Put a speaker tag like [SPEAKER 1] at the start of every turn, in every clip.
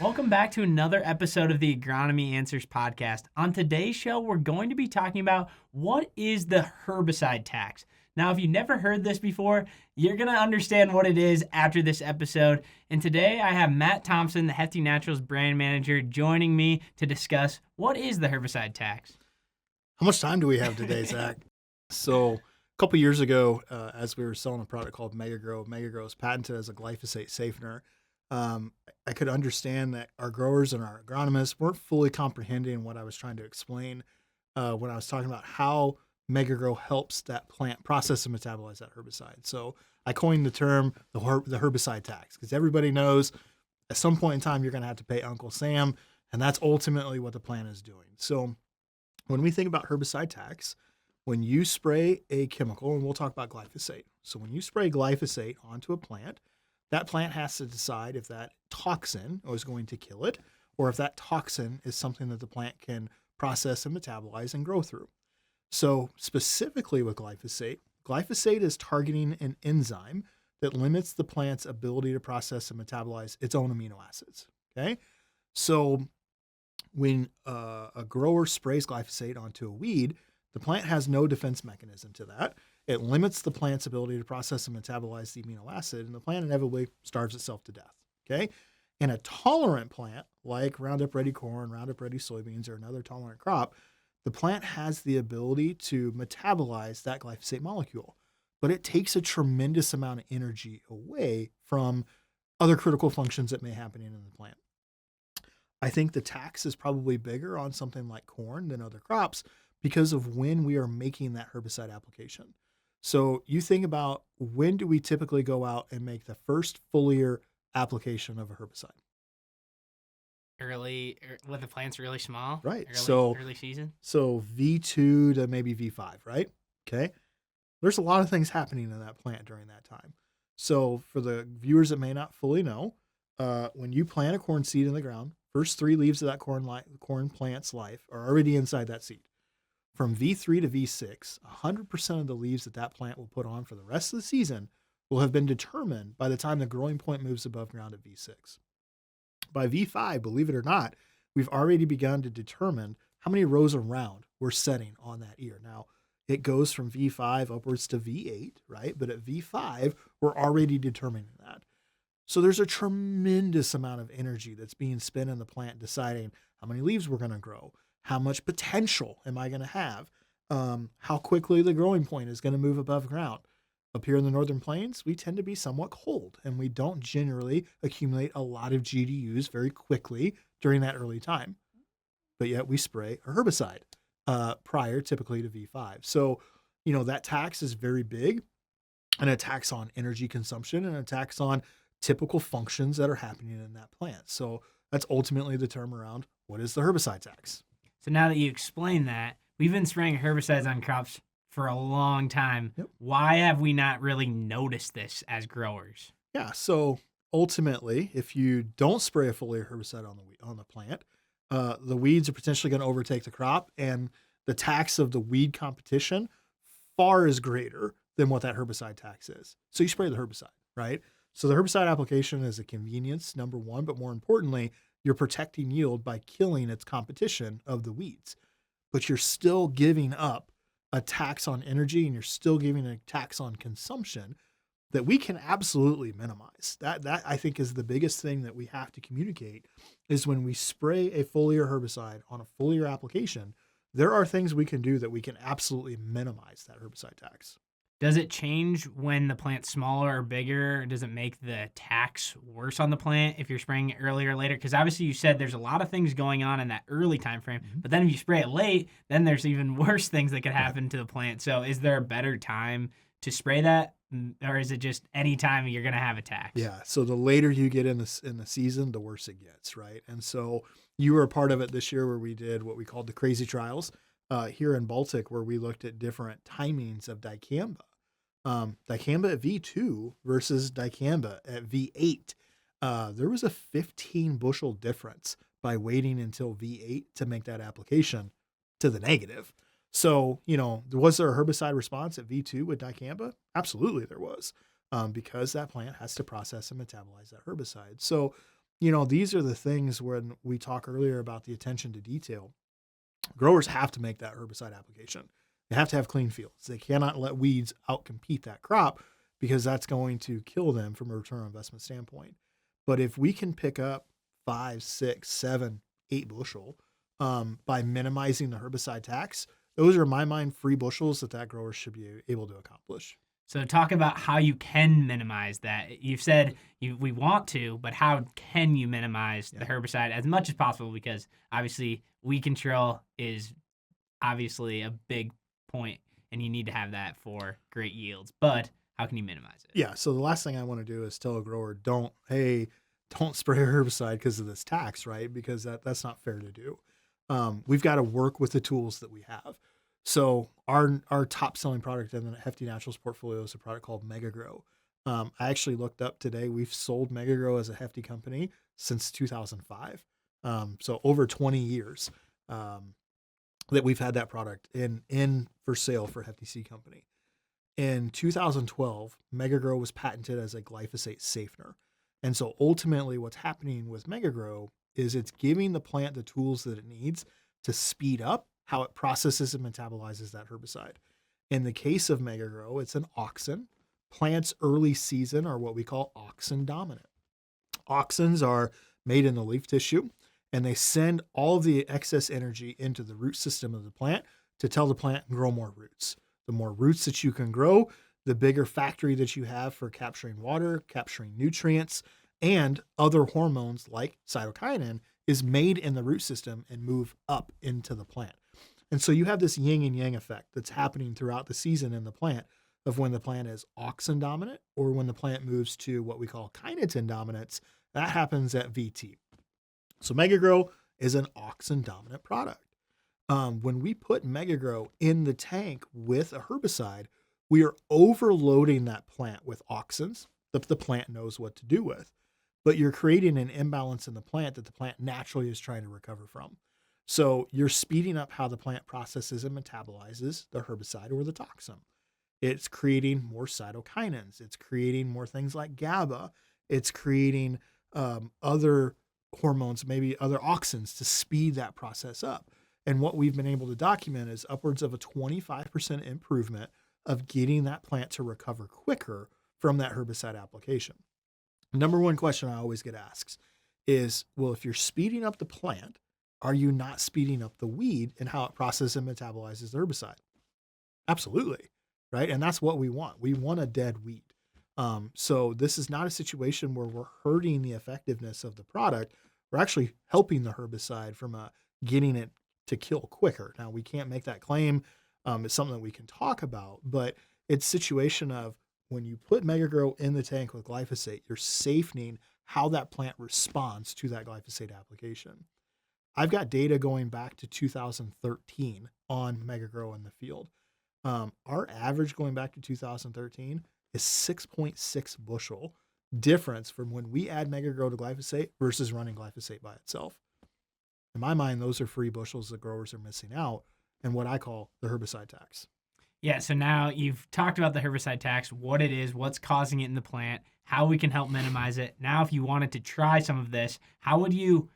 [SPEAKER 1] Welcome back to another episode of the Agronomy Answers podcast. On today's show, we're going to be talking about what is the herbicide tax. Now, if you've never heard this before, you're going to understand what it is after this episode. And today I have Matt Thompson, the Hefty Naturals brand manager, joining me to discuss what is the herbicide tax.
[SPEAKER 2] How much time do we have today, Zach? So a couple years ago, as we were selling a product called Megagrow, Megagrow is patented as a glyphosate safener. I could understand that our growers and our agronomists weren't fully comprehending what I was trying to explain when I was talking about how Megagrow helps that plant process and metabolize that herbicide. So I coined the term the herbicide tax, because everybody knows at some point in time you're going to have to pay Uncle Sam, and that's ultimately what the plant is doing. So when we think about herbicide tax, when you spray a chemical, and we'll talk about glyphosate. So when you spray glyphosate onto a plant, that plant has to decide if that toxin is going to kill it, or if that toxin is something that the plant can process and metabolize and grow through. So specifically with glyphosate, glyphosate is targeting an enzyme that limits the plant's ability to process and metabolize its own amino acids. Okay, so when a grower sprays glyphosate onto a weed, the plant has no defense mechanism to that. It limits the plant's ability to process and metabolize the amino acid, and the plant inevitably starves itself to death. Okay? In a tolerant plant, like Roundup Ready corn, Roundup Ready soybeans, or another tolerant crop, the plant has the ability to metabolize that glyphosate molecule, but it takes a tremendous amount of energy away from other critical functions that may happen in the plant. I think the tax is probably bigger on something like corn than other crops because of when we are making that herbicide application. So you think about, when do we typically go out and make the first foliar application of a herbicide?
[SPEAKER 1] Early, when the plant's really small.
[SPEAKER 2] Right.
[SPEAKER 1] Early season.
[SPEAKER 2] So V2 to maybe V5, right? Okay. There's a lot of things happening in that plant during that time. So for the viewers that may not fully know, when you plant a corn seed in the ground, first 3 leaves of that corn plant's life are already inside that seed. From V3 to V6, 100% of the leaves that plant will put on for the rest of the season will have been determined by the time the growing point moves above ground at V6. By V5, believe it or not, we've already begun to determine how many rows around we're setting on that ear. Now, it goes from V5 upwards to V8, right? But at V5, we're already determining that. So there's a tremendous amount of energy that's being spent in the plant deciding how many leaves we're going to grow, how much potential am I going to have, how quickly the growing point is going to move above ground. Up here in the Northern Plains, we tend to be somewhat cold, and we don't generally accumulate a lot of GDUs very quickly during that early time. But yet we spray a herbicide prior typically to V5. So, that tax is very big, and a tax on energy consumption and a tax on typical functions that are happening in that plant. So that's ultimately the term around what is the herbicide tax.
[SPEAKER 1] So now that you explain that, we've been spraying herbicides on crops for a long time.
[SPEAKER 2] Yep.
[SPEAKER 1] Why have we not really noticed this as growers?
[SPEAKER 2] Yeah, so ultimately, if you don't spray a foliar herbicide on the plant, the weeds are potentially going to overtake the crop, and the tax of the weed competition far is greater than what that herbicide tax is. So you spray the herbicide, right? So the herbicide application is a convenience, number one, but more importantly, you're protecting yield by killing its competition of the weeds. But you're still giving up a tax on energy, and you're still giving a tax on consumption that we can absolutely minimize. That I think is the biggest thing that we have to communicate, is when we spray a foliar herbicide on a foliar application, there are things we can do that we can absolutely minimize that herbicide tax.
[SPEAKER 1] Does it change when the plant's smaller or bigger? Does it make the tax worse on the plant if you're spraying it earlier or later? Because obviously you said there's a lot of things going on in that early time frame, but then if you spray it late, then there's even worse things that could happen to the plant. So is there a better time to spray that, or is it just any time you're going to have a tax?
[SPEAKER 2] Yeah, so the later you get in the season, the worse it gets, right? And so you were a part of it this year where we did what we called the crazy trials here in Baltic, where we looked at different timings of dicamba. Dicamba at V2 versus dicamba at V8. There was a 15 bushel difference by waiting until V8 to make that application to the negative. So, was there a herbicide response at V2 with dicamba? Absolutely there was, because that plant has to process and metabolize that herbicide. So These are the things when we talk earlier about the attention to detail. Growers have to make that herbicide application. They have to have clean fields. They cannot let weeds outcompete that crop because that's going to kill them from a return on investment standpoint. But if we can pick up 5, 6, 7, 8 bushel by minimizing the herbicide tax, those are, in my mind, free bushels that grower should be able to accomplish.
[SPEAKER 1] So talk about how you can minimize that. You've said we want to, but how can you minimize the herbicide as much as possible? Because obviously weed control is obviously a big point, and you need to have that for great yields. But how can you minimize it?
[SPEAKER 2] Yeah. So the last thing I want to do is tell a grower, don't spray a herbicide because of this tax, right? Because that's not fair to do. We've got to work with the tools that we have. So our top selling product in the Hefty Naturals portfolio is a product called Mega Grow. I actually looked up today. We've sold Mega Grow as a Hefty company since 2005. So over 20 years that we've had that product in for sale for Hefty Seed Company. In 2012, Mega Grow was patented as a glyphosate safener. And so ultimately what's happening with Mega Grow is it's giving the plant the tools that it needs to speed up how it processes and metabolizes that herbicide. In the case of Mega Grow, it's an auxin. Plants early season are what we call auxin dominant. Auxins are made in the leaf tissue, and they send all of the excess energy into the root system of the plant to tell the plant grow more roots. The more roots that you can grow, the bigger factory that you have for capturing water, capturing nutrients, and other hormones like cytokinin is made in the root system and move up into the plant. And so you have this yin and yang effect that's happening throughout the season in the plant of when the plant is auxin dominant or when the plant moves to what we call kinetin dominance. That happens at VT. So Mega Grow is an auxin dominant product. When we put Mega Grow in the tank with a herbicide, we are overloading that plant with auxins that the plant knows what to do with. But you're creating an imbalance in the plant that the plant naturally is trying to recover from. So you're speeding up how the plant processes and metabolizes the herbicide or the toxin. It's creating more cytokinins. It's creating more things like GABA. It's creating other hormones, maybe other auxins to speed that process up. And what we've been able to document is upwards of a 25% improvement of getting that plant to recover quicker from that herbicide application. Number one question I always get asked is, well, if you're speeding up the plant, are you not speeding up the weed and how it processes and metabolizes the herbicide? Absolutely, right? And that's what we want. We want a dead weed. So this is not a situation where we're hurting the effectiveness of the product. We're actually helping the herbicide from getting it to kill quicker. Now, we can't make that claim. It's something that we can talk about, but it's a situation of when you put Mega Grow in the tank with glyphosate, you're safening how that plant responds to that glyphosate application. I've got data going back to 2013 on Mega Grow in the field. Our average going back to 2013 is 6.6 bushel difference from when we add Mega Grow to glyphosate versus running glyphosate by itself. In my mind, those are free bushels that growers are missing out and what I call the herbicide tax.
[SPEAKER 1] Yeah, so now you've talked about the herbicide tax, what it is, what's causing it in the plant, how we can help minimize it. Now, if you wanted to try some of this, how would you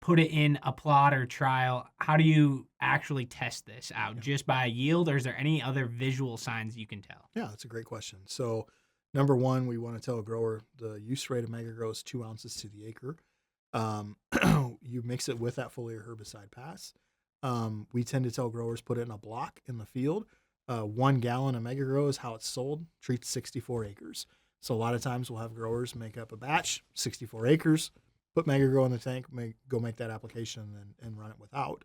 [SPEAKER 1] put it in a plot or trial? How do you actually test this out? Just by yield, or is there any other visual signs you can tell?
[SPEAKER 2] Yeah, that's a great question. So number one, we want to tell a grower the use rate of Mega Grow is 2 ounces to the acre. You mix it with that foliar herbicide pass. We tend to tell growers put it in a block in the field. 1 gallon of Mega Grow is how it's sold, treats 64 acres. So a lot of times we'll have growers make up a batch, 64 acres, put Mega Grow in the tank, go make that application and run it without.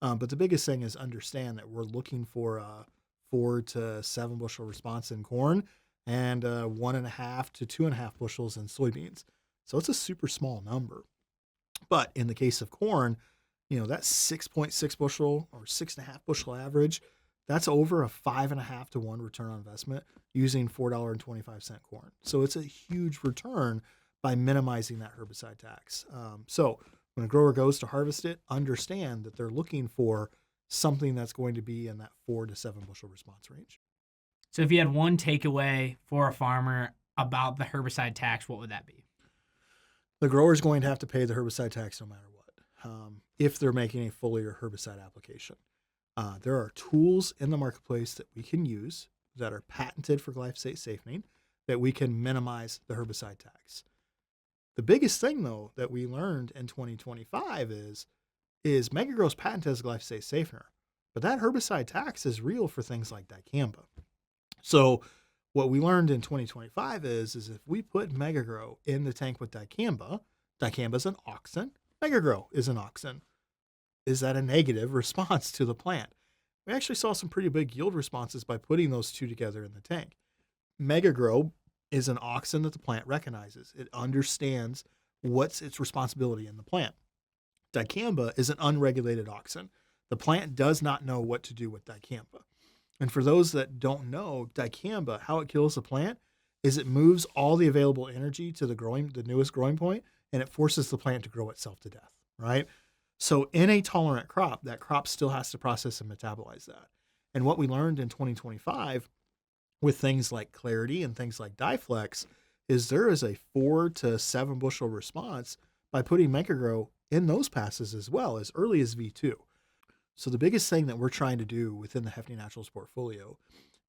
[SPEAKER 2] But the biggest thing is understand that we're looking for a 4 to 7 bushel response in corn and 1.5 to 2.5 bushels in soybeans. So it's a super small number. But in the case of corn, that 6.6 bushel or 6.5 bushel average, that's over a 5.5 to 1 return on investment using $4.25 corn. So it's a huge return by minimizing that herbicide tax. So when a grower goes to harvest it, understand that they're looking for something that's going to be in that 4 to 7 bushel response range.
[SPEAKER 1] So if you had one takeaway for a farmer about the herbicide tax, what would that be?
[SPEAKER 2] the grower is going to have to pay the herbicide tax no matter what, if they're making a foliar herbicide application. There are tools in the marketplace that we can use that are patented for glyphosate safening that we can minimize the herbicide tax. The biggest thing, though, that we learned in 2025 is Megagrow's patented as a glyphosate safener, but that herbicide tax is real for things like dicamba. So what we learned in 2025 is if we put Megagrow in the tank with dicamba is an auxin, Megagrow is an auxin. Is that a negative response to the plant? We actually saw some pretty big yield responses by putting those two together in the tank. Megagrow is an auxin that the plant recognizes. It understands what's its responsibility in the plant. Dicamba is an unregulated auxin. The plant does not know what to do with dicamba. And for those that don't know, dicamba, how it kills the plant is it moves all the available energy to the newest growing point, and it forces the plant to grow itself to death, right? So in a tolerant crop, that crop still has to process and metabolize that. And what we learned in 2025 with things like Clarity and things like Diflex is there is a 4 to 7 bushel response by putting Megagrow in those passes as well, as early as V2. So the biggest thing that we're trying to do within the Hefty Naturals portfolio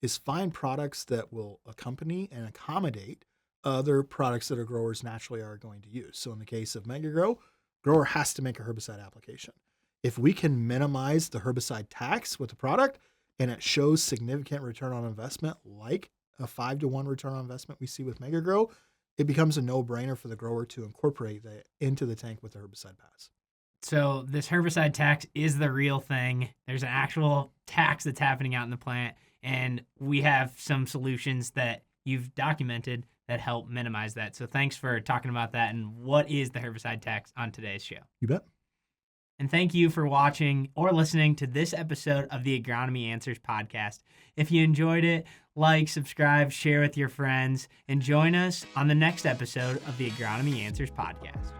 [SPEAKER 2] is find products that will accompany and accommodate other products that our growers naturally are going to use. So in the case of Megagrow, grower has to make a herbicide application. If we can minimize the herbicide tax with the product and it shows significant return on investment, like a 5-to-1 return on investment we see with Megagrow, it becomes a no-brainer for the grower to incorporate that into the tank with the herbicide pass.
[SPEAKER 1] So this herbicide tax is the real thing. There's an actual tax that's happening out in the plant, and we have some solutions that you've documented that help minimize that. So thanks for talking about that and what is the herbicide tax on today's show.
[SPEAKER 2] You bet.
[SPEAKER 1] And thank you for watching or listening to this episode of the Agronomy Answers podcast. If you enjoyed it, like, subscribe, share with your friends, and join us on the next episode of the Agronomy Answers podcast.